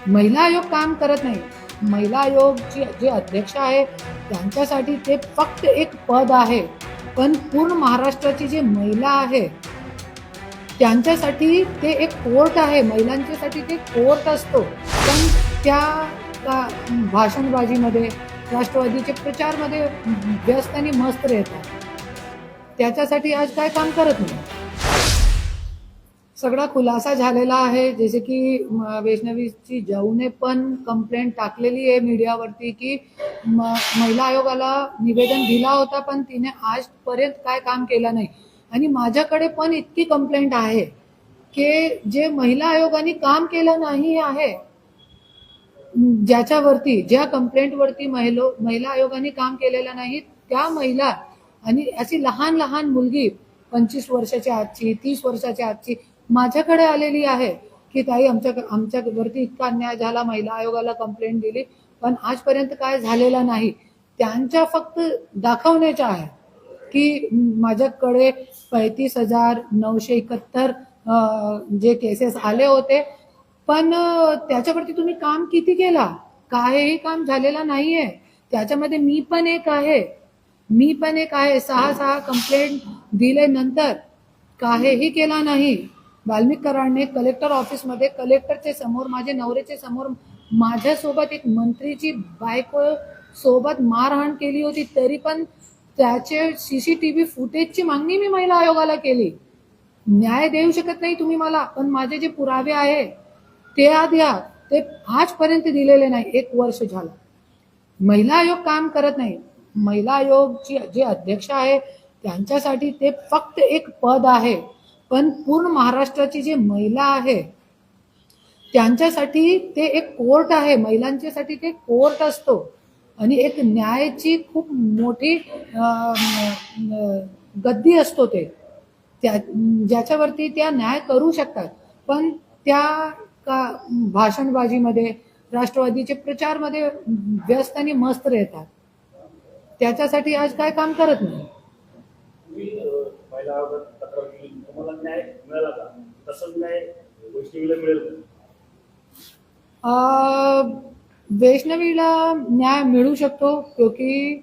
महिला आयोग काम करत नाही. महिला आयोग जे अध्यक्ष आहे त्यांच्यासाठी ते फक्त एक पद आहे. पण पूर्ण महाराष्ट्राची जी महिला आहे त्यांच्यासाठी ते एक कोर्ट आहे. महिलांच्यासाठी ते कोर्ट असतो. पण त्या भाषणबाजीमध्ये, राष्ट्रवादीचे प्रचारमध्ये व्यस्त आणि मस्त राहतात. त्याच्यासाठी आज काय काम करत नाही. सगळा खुलासा झालेला आहे. जसे की वैष्णवीची जाऊने पण कंप्लेंट टाकलेली आहे मीडियावरती की महिला आयोगाला निवेदन दिला होता पण तिने आजपर्यंत काय काम केलं नाही. आणि माझ्याकडे पण इतकी कंप्लेंट आहे की जे महिला आयोगाने काम केलं नाही आहे, ज्या कंप्लेंटवरती महिला आयोगाने काम केलेलं नाही त्या महिला आणि अशी लहान लहान मुलगी 25 वर्षाच्या आजची, 30 वर्षाच्या आजची माझ्याकडे आलेली आहे की ताई आमच्यावरती इतका अन्याय झाला, महिला आयोगाला कंप्लेंट दिली पण आजपर्यंत काय झालेलं नाही. त्यांच्या फक्त दाखवण्याच्या आहे की माझ्याकडे 35,971 जे केसेस आले होते पण त्याच्यावरती तुम्ही काम किती केला? काहीही काम झालेलं नाहीये. त्याच्यामध्ये मी पण एक आहे. 6 कंप्लेंट दिल्यानंतर काहीही केला नाही. वाल्मिक कराडने कलेक्टर ऑफिसमध्ये कलेक्टरच्या समोर, माझ्या नवऱ्याच्या समोर, माझ्यासोबत एक मंत्रीची बायको सोबत मारहाण केली होती तरी पण त्याचे CCTV फुटेजची मागणी मी महिला आयोगाला केली. न्याय देऊ शकत नाही तुम्ही मला, पण माझे जे पुरावे आहे ते द्या. ते आजपर्यंत दिलेले नाही. 1 वर्ष झालं. महिला आयोग काम करत नाही. महिला आयोग जे अध्यक्ष आहे त्यांच्यासाठी ते फक्त एक पद आहे. पण पूर्ण महाराष्ट्राची जी महिला आहे त्यांच्यासाठी ते एक कोर्ट आहे. महिलांच्यासाठी ते कोर्ट असतो आणि एक न्यायाची खूप मोठी गद्दी असतो ते, ज्याच्यावरती त्या न्याय करू शकतात. पण त्या भाषणबाजीमध्ये, राष्ट्रवादीचे प्रचारमध्ये व्यस्त आणि मस्त राहतात. त्याच्यासाठी आज काय काम करत नाही. वैष्णवीला न्याय मिळू शकतो क्योंकि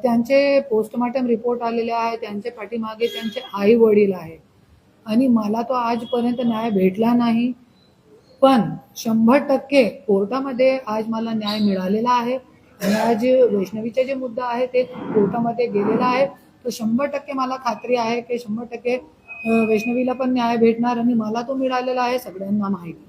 त्यांचे पोस्टमॉर्टम रिपोर्ट आलेले आहे. त्यांच्या पाठीमागे त्यांचे आई वडील आहे आणि मला तो आजपर्यंत न्याय भेटला नाही. पण 100% कोर्टामध्ये आज मला न्याय मिळालेला आहे आणि आज वैष्णवीचा जे मुद्दा आहे ते कोर्टामध्ये गेलेला आहे. तो 100% मला खात्री आहे की 100% वैष्णवीला पण न्याय भेटणार आणि मला तो मिळालेला आहे, सगळ्यांना माहिती.